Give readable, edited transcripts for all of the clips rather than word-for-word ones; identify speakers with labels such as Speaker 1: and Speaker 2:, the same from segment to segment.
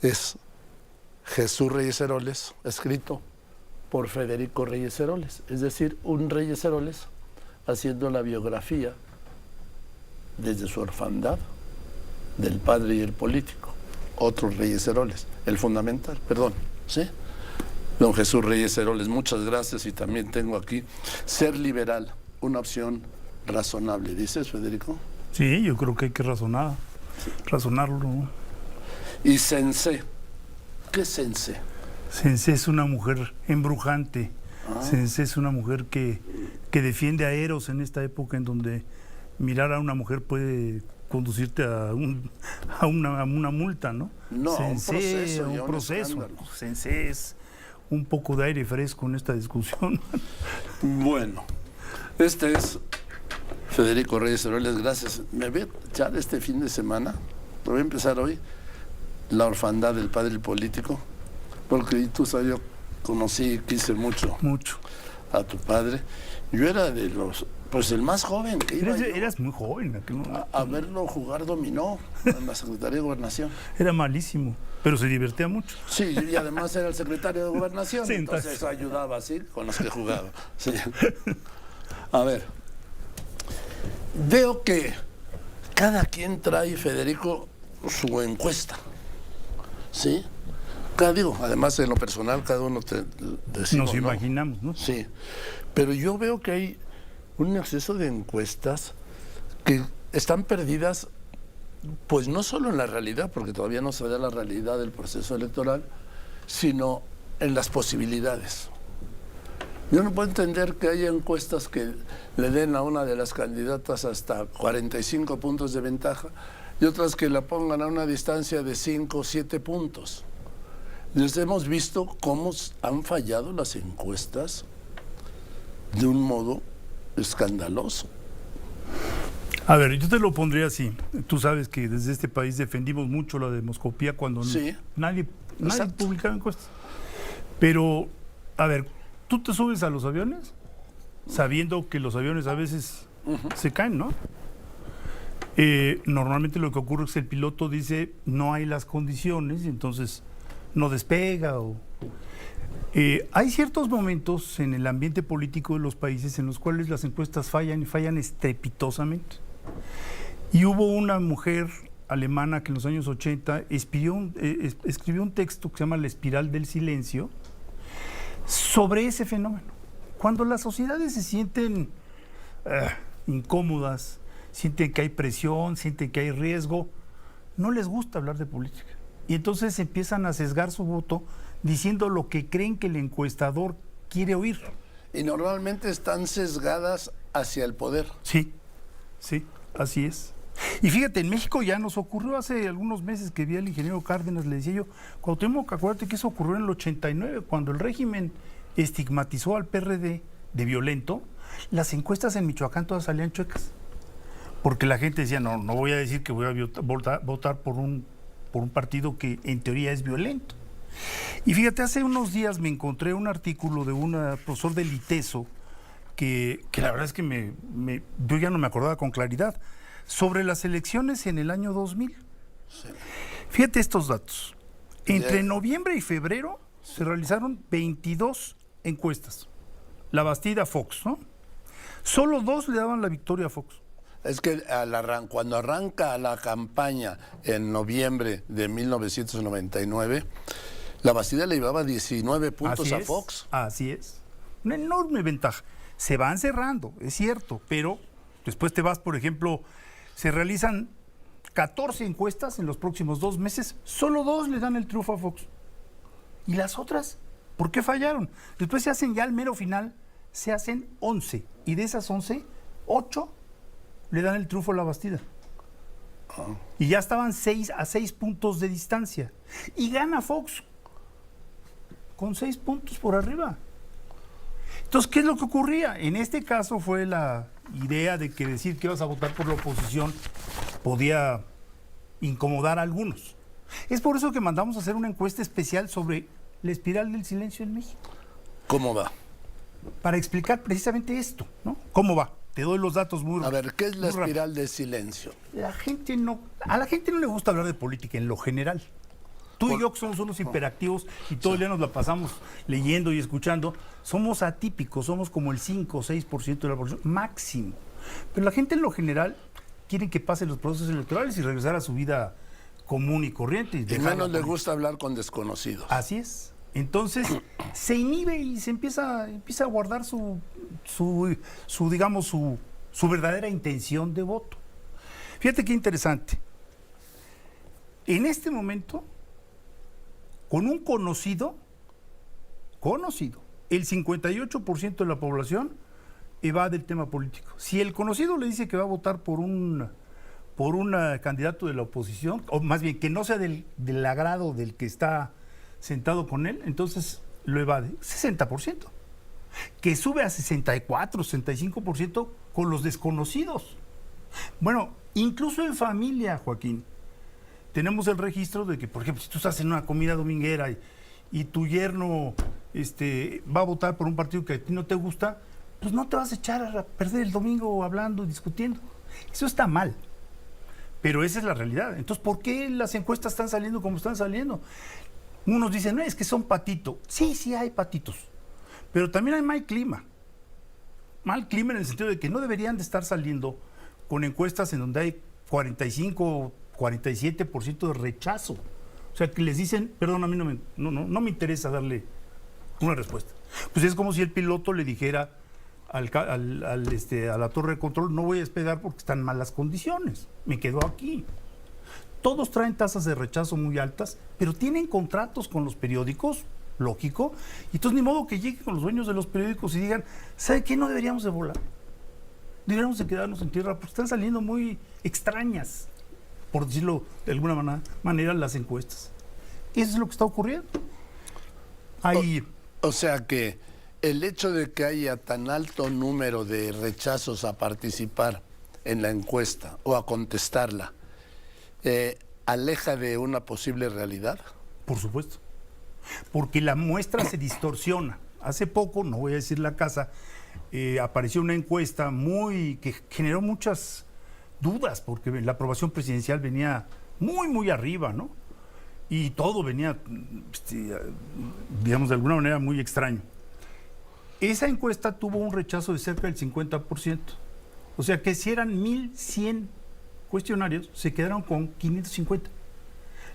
Speaker 1: es Jesús Reyes Heroles, escrito por Federico Reyes Heroles, es decir, un Reyes Heroles haciendo la biografía desde su orfandad del padre y el político. Otro Reyes Heroles, el fundamental, perdón, ¿sí? Don Jesús Reyes Heroles, muchas gracias. Y también tengo aquí Ser Liberal, una opción razonable, ¿dices, Federico?
Speaker 2: Sí, yo creo que hay que razonarlo.
Speaker 1: Y Sensé, ¿qué es Sensé?
Speaker 2: Sensé es una mujer embrujante. Sensé es una mujer que defiende a Eros en esta época en donde mirar a una mujer puede conducirte a una multa, ¿no?
Speaker 1: No,
Speaker 2: Sensé,
Speaker 1: un proceso.
Speaker 2: Sensé es un poco de aire fresco en esta discusión.
Speaker 1: Bueno, este es Federico Reyes Heroles, gracias. Me voy a echar este fin de semana, voy a empezar hoy, La orfandad del padre político, porque tú sabes, yo conocí, quise mucho a tu padre. Yo era de los, pues el más joven que iba.
Speaker 2: Eras muy joven.
Speaker 1: A verlo jugar dominó en la Secretaría de Gobernación.
Speaker 2: Era malísimo, pero se divertía mucho.
Speaker 1: Sí, y además era el secretario de Gobernación,
Speaker 2: sí,
Speaker 1: entonces eso ayudaba así con los que jugaba. Sí. A ver, veo que cada quien trae, Federico, su encuesta, ¿sí? Además en lo personal cada uno decimos,
Speaker 2: nos imaginamos, ¿no?
Speaker 1: Sí, pero yo veo que hay un exceso de encuestas que están perdidas, pues no solo en la realidad, porque todavía no se da la realidad del proceso electoral, sino en las posibilidades. Yo no puedo entender que haya encuestas que le den a una de las candidatas hasta 45 puntos de ventaja y otras que la pongan a una distancia de 5 o 7 puntos. Les hemos visto cómo han fallado las encuestas de un modo escandaloso.
Speaker 2: A ver, yo te lo pondría así. Tú sabes que desde este país defendimos mucho la demoscopía cuando
Speaker 1: sí,
Speaker 2: nadie publicaba encuestas. Pero, a ver, ¿tú te subes a los aviones sabiendo que los aviones a veces se caen, no? Normalmente lo que ocurre es que el piloto dice no hay las condiciones y entonces no despega. Hay ciertos momentos en el ambiente político de los países en los cuales las encuestas fallan y fallan estrepitosamente. Y hubo una mujer alemana que en los años 80 escribió un texto que se llama La espiral del silencio sobre ese fenómeno. Cuando las sociedades se sienten incómodas, sienten que hay presión, sienten que hay riesgo, no les gusta hablar de política. Y entonces empiezan a sesgar su voto diciendo lo que creen que el encuestador quiere oír.
Speaker 1: Y normalmente están sesgadas hacia el poder.
Speaker 2: Sí, así es. Y fíjate, en México ya nos ocurrió hace algunos meses que vi al ingeniero Cárdenas, le decía yo, Cuauhtémoc, acuérdate que eso ocurrió en el 89, cuando el régimen estigmatizó al PRD de violento, las encuestas en Michoacán todas salían chuecas. Porque la gente decía, no voy a decir que voy a votar por un partido que en teoría es violento. Y fíjate, hace unos días me encontré un artículo de un profesor del ITESO que la verdad es que yo ya no me acordaba con claridad, sobre las elecciones en el año 2000. Sí. Fíjate estos datos. Entre noviembre y febrero se realizaron 22 encuestas. La Bastida, Fox, ¿no? Solo 2 le daban la victoria a Fox.
Speaker 1: Es que cuando arranca la campaña en noviembre de 1999, la Bastida le llevaba 19 puntos a Fox.
Speaker 2: Así es. Una enorme ventaja. Se van cerrando, es cierto, pero después te vas, por ejemplo, se realizan 14 encuestas en los próximos 2 meses, solo 2 le dan el triunfo a Fox. ¿Y las otras? ¿Por qué fallaron? Después se hacen ya al mero final, se hacen 11, y de esas 11, 8 le dan el triunfo a la Bastida. Y ya estaban 6 puntos de distancia. Y gana Fox con 6 puntos por arriba. Entonces, ¿qué es lo que ocurría? En este caso fue la idea de que decir que ibas a votar por la oposición podía incomodar a algunos. Es por eso que mandamos a hacer una encuesta especial sobre la espiral del silencio en México.
Speaker 1: ¿Cómo va?
Speaker 2: Para explicar precisamente esto, ¿no? ¿Cómo va? Te doy los datos muy rápido.
Speaker 1: A ver, ¿qué es la espiral del silencio?
Speaker 2: A la gente no le gusta hablar de política en lo general. tú y yo que somos unos hiperactivos y todo el día nos la pasamos leyendo y escuchando, somos atípicos, somos como el 5 o 6% de la población máximo. Pero la gente en lo general quiere que pasen los procesos electorales y regresar a su vida común y corriente.
Speaker 1: Y menos le gusta hablar con desconocidos.
Speaker 2: Así es. Entonces se inhibe y se empieza a guardar su verdadera intención de voto. Fíjate qué interesante. En este momento, con un conocido, el 58% de la población evade el tema político. Si el conocido le dice que va a votar por un candidato de la oposición, o más bien que no sea del agrado del que está sentado con él, entonces lo evade. 60%. Que sube a 64, 65% con los desconocidos. Bueno, incluso en familia, Joaquín, tenemos el registro de que, por ejemplo, si tú estás en una comida dominguera y tu yerno va a votar por un partido que a ti no te gusta, pues no te vas a echar a perder el domingo hablando, discutiendo. Eso está mal. Pero esa es la realidad. Entonces, ¿por qué las encuestas están saliendo como están saliendo? Unos dicen, no, es que son patitos. Sí, hay patitos. Pero también hay mal clima. Mal clima en el sentido de que no deberían de estar saliendo con encuestas en donde hay 45, 47% de rechazo. O sea, que les dicen, perdón, a mí no me interesa darle una respuesta. Pues es como si el piloto le dijera a la torre de control, no voy a despegar porque están en malas condiciones, me quedo aquí. Todos traen tasas de rechazo muy altas, pero tienen contratos con los periódicos, lógico, y entonces ni modo que lleguen con los dueños de los periódicos y digan, ¿sabe qué? No deberíamos de volar, deberíamos de quedarnos en tierra, porque están saliendo muy extrañas, por decirlo de alguna manera, las encuestas. Eso es lo que está ocurriendo.
Speaker 1: O sea que el hecho de que haya tan alto número de rechazos a participar en la encuesta o a contestarla, ¿aleja de una posible realidad?
Speaker 2: Por supuesto. Porque la muestra se distorsiona. Hace poco, no voy a decir la casa, apareció una encuesta que generó muchas dudas, porque la aprobación presidencial venía muy arriba, ¿no? Y todo venía, digamos, de alguna manera muy extraño. Esa encuesta tuvo un rechazo de cerca del 50%. O sea que si eran 1,100 cuestionarios, se quedaron con 550.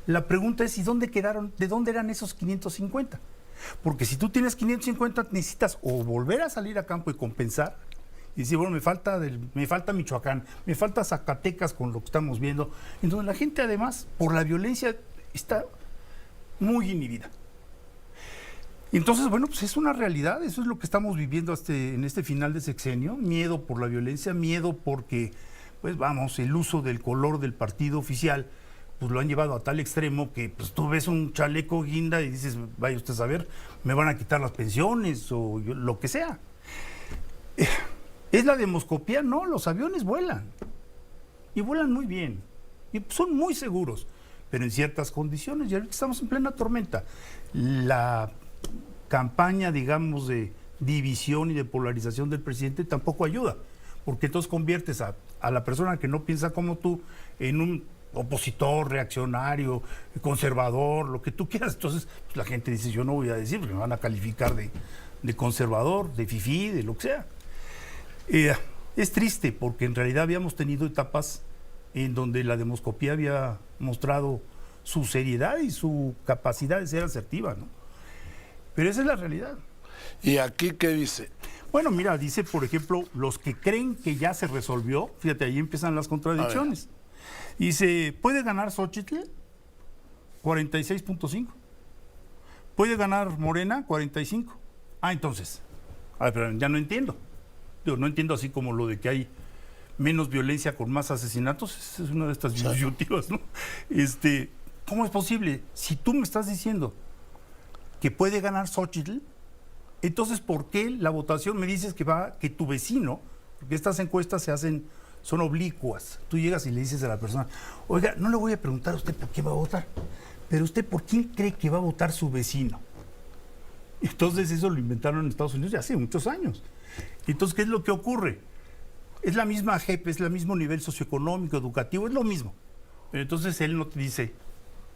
Speaker 2: La pregunta es, ¿y dónde quedaron? ¿De dónde eran esos 550? Porque si tú tienes 550, necesitas o volver a salir a campo y compensar, y decir, bueno, me falta Michoacán, me falta Zacatecas con lo que estamos viendo, en donde la gente además, por la violencia, está muy inhibida. Entonces, bueno, pues es una realidad, eso es lo que estamos viviendo en este final de sexenio, miedo por la violencia, miedo porque, pues vamos, el uso del color del partido oficial, pues lo han llevado a tal extremo que pues tú ves un chaleco guinda y dices, vaya usted a saber, me van a quitar las pensiones o lo que sea. ¿Es la demoscopía? No, los aviones vuelan y vuelan muy bien y son muy seguros, pero en ciertas condiciones, y ahorita estamos en plena tormenta. La campaña, digamos, de división y de polarización del presidente tampoco ayuda, porque entonces conviertes a la persona que no piensa como tú en un opositor, reaccionario, conservador, lo que tú quieras. Entonces pues, la gente dice, yo no voy a decir, porque me van a calificar de conservador, de fifí, de lo que sea. Es triste, porque en realidad habíamos tenido etapas en donde la demoscopía había mostrado su seriedad y su capacidad de ser asertiva, ¿no? Pero esa es la realidad.
Speaker 1: ¿Y aquí qué dice?
Speaker 2: Bueno, mira, dice, por ejemplo, los que creen que ya se resolvió, fíjate, ahí empiezan las contradicciones. Dice, ¿puede ganar Xóchitl? 46.5. ¿Puede ganar Morena? 45. Entonces, pero ya no entiendo. No entiendo así como lo de que hay menos violencia con más asesinatos. Es una de estas disyuntivas, ¿no? ¿Cómo es posible? Si tú me estás diciendo que puede ganar Xóchitl, entonces, ¿por qué la votación me dices que tu vecino, porque estas encuestas son oblicuas, tú llegas y le dices a la persona, oiga, no le voy a preguntar a usted por qué va a votar, pero usted por quién cree que va a votar su vecino? Entonces eso lo inventaron en Estados Unidos ya hace muchos años. Entonces, ¿qué es lo que ocurre? Es la misma JEP, es el mismo nivel socioeconómico, educativo, es lo mismo. Pero entonces él no te dice,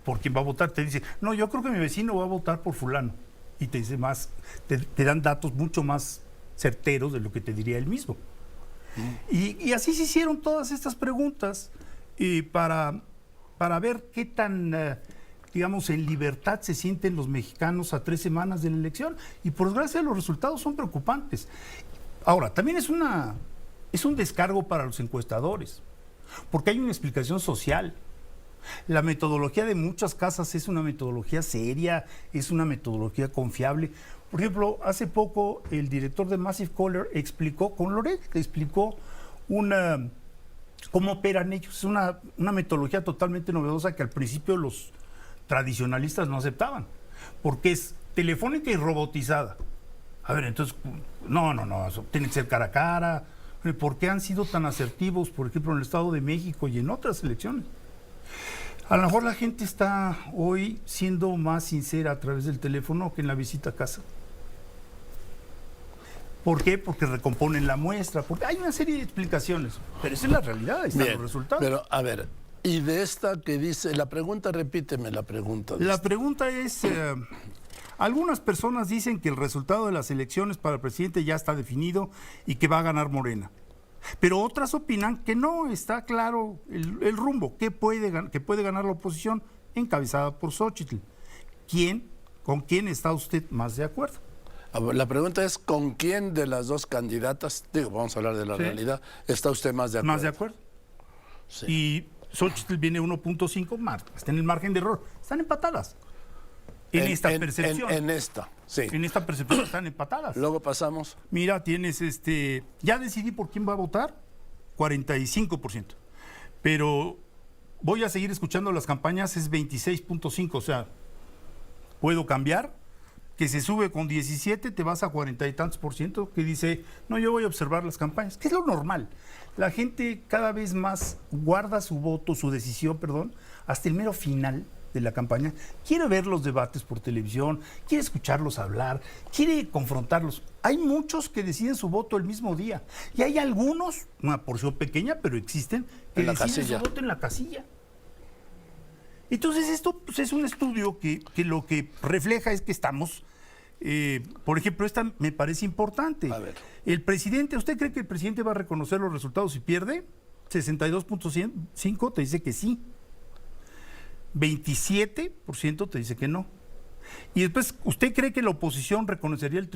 Speaker 2: por quién va a votar. Te dice, no, yo creo que mi vecino va a votar por fulano. Y te dice más, te dan datos mucho más certeros de lo que te diría él mismo. Y así se hicieron todas estas preguntas para ver qué tan, digamos, en libertad se sienten los mexicanos a 3 semanas de la elección. Y por desgracia los resultados son preocupantes. Ahora, también es un descargo para los encuestadores, porque hay una explicación social. La metodología de muchas casas es una metodología seria, es una metodología confiable. Por ejemplo, hace poco el director de Massive Caller explicó, con Loret, explicó cómo operan ellos. Es una metodología totalmente novedosa que al principio los tradicionalistas no aceptaban, porque es telefónica y robotizada. A ver, entonces, no, eso tiene que ser cara a cara. ¿Por qué han sido tan asertivos, por ejemplo, en el Estado de México y en otras elecciones? A lo mejor la gente está hoy siendo más sincera a través del teléfono que en la visita a casa. ¿Por qué? Porque recomponen la muestra, porque hay una serie de explicaciones, pero esa es la realidad, ahí están los resultados.
Speaker 1: Pero, a ver, y de esta que dice, la pregunta, repíteme la pregunta.
Speaker 2: La pregunta es, algunas personas dicen que el resultado de las elecciones para el presidente ya está definido y que va a ganar Morena. Pero otras opinan que no está claro el rumbo, que puede ganar la oposición encabezada por Xóchitl. ¿Con quién está usted más de acuerdo?
Speaker 1: La pregunta es, ¿con quién de las dos candidatas, vamos a hablar de la realidad, está usted más de acuerdo?
Speaker 2: Más de acuerdo.
Speaker 1: Sí.
Speaker 2: Y Xóchitl viene 1.5 más, está en el margen de error. Están empatadas. En esta percepción.
Speaker 1: En esta, sí.
Speaker 2: En esta percepción están empatadas.
Speaker 1: Luego pasamos.
Speaker 2: Mira, tienes ya decidí por quién va a votar, 45%. Pero voy a seguir escuchando las campañas, es 26.5%, o sea, puedo cambiar, que se sube con 17, te vas a 40 y tantos por ciento, que dice, no, yo voy a observar las campañas, que es lo normal. La gente cada vez más guarda su voto, su decisión, hasta el mero final de la campaña, quiere ver los debates por televisión, quiere escucharlos hablar, quiere confrontarlos. Hay muchos que deciden su voto el mismo día y hay algunos, una porción pequeña, pero existen, que deciden su voto en la casilla. Entonces esto pues, es un estudio que lo que refleja es que estamos, por ejemplo, esta me parece importante.
Speaker 1: A ver.
Speaker 2: El presidente, ¿usted cree que el presidente va a reconocer los resultados si pierde? 62.5 te dice que sí. 27% te dice que no. Y después, ¿usted cree que la oposición reconocería el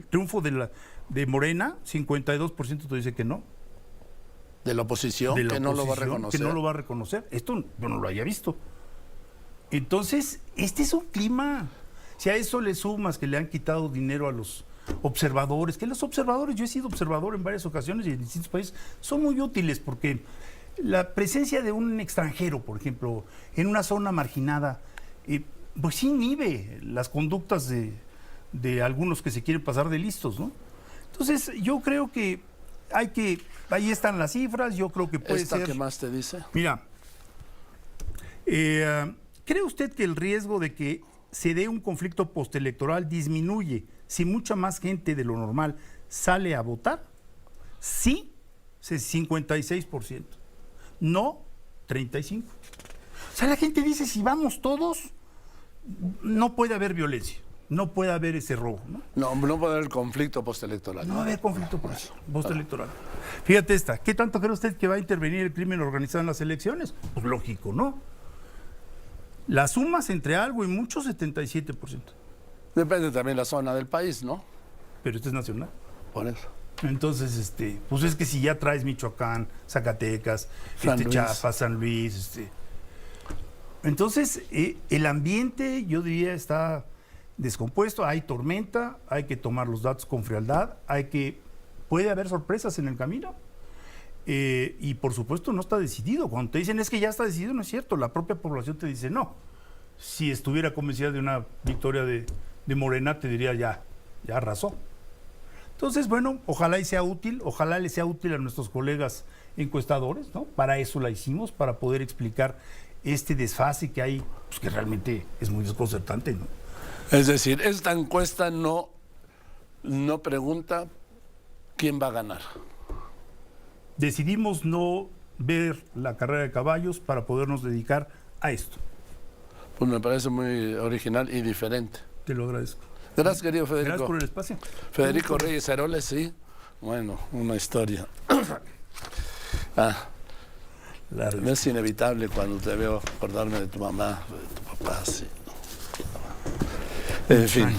Speaker 2: triunfo de Morena? 52% te dice que no.
Speaker 1: ¿De la oposición? Que no lo va a reconocer.
Speaker 2: Que no lo va a reconocer. Esto yo no lo haya visto. Entonces, este es un clima. Si a eso le sumas que le han quitado dinero a los observadores, que los observadores, yo he sido observador en varias ocasiones y en distintos países, son muy útiles porque la presencia de un extranjero, por ejemplo, en una zona marginada, pues sí inhibe las conductas de algunos que se quieren pasar de listos, ¿no? Entonces, yo creo que ahí están las cifras, yo creo que puede ser...
Speaker 1: ¿Qué más te dice?
Speaker 2: Mira, ¿cree usted que el riesgo de que se dé un conflicto postelectoral disminuye si mucha más gente de lo normal sale a votar? Sí, 56%. No, 35%. O sea, la gente dice, si vamos todos, no puede haber violencia, no puede haber ese robo, ¿no?
Speaker 1: No puede haber conflicto postelectoral.
Speaker 2: No va a haber conflicto postelectoral. Fíjate esta, ¿qué tanto cree usted que va a intervenir el crimen organizado en las elecciones? Pues lógico, ¿no? Las sumas entre algo y mucho, 77%.
Speaker 1: Depende también de la zona del país, ¿no?
Speaker 2: Pero esto es nacional.
Speaker 1: Por eso.
Speaker 2: Entonces, pues es que si ya traes Michoacán, Zacatecas, Chiapas, San Luis, Entonces, el ambiente, yo diría, está descompuesto, hay tormenta, hay que tomar los datos con frialdad, puede haber sorpresas en el camino. Y por supuesto no está decidido. Cuando te dicen es que ya está decidido, no es cierto. La propia población te dice no. Si estuviera convencida de una victoria de Morena, te diría ya arrasó. Entonces, bueno, ojalá y sea útil, ojalá le sea útil a nuestros colegas encuestadores, ¿no? Para eso la hicimos, para poder explicar este desfase que hay, pues que realmente es muy desconcertante, ¿no?
Speaker 1: Es decir, esta encuesta no pregunta quién va a ganar.
Speaker 2: Decidimos no ver la carrera de caballos para podernos dedicar a esto.
Speaker 1: Pues me parece muy original y diferente.
Speaker 2: Te lo agradezco.
Speaker 1: Gracias, querido Federico.
Speaker 2: Gracias por el espacio.
Speaker 1: Federico Reyes Heroles, sí. Bueno, una historia. Es inevitable cuando te veo acordarme de tu mamá, de tu papá, sí. En fin.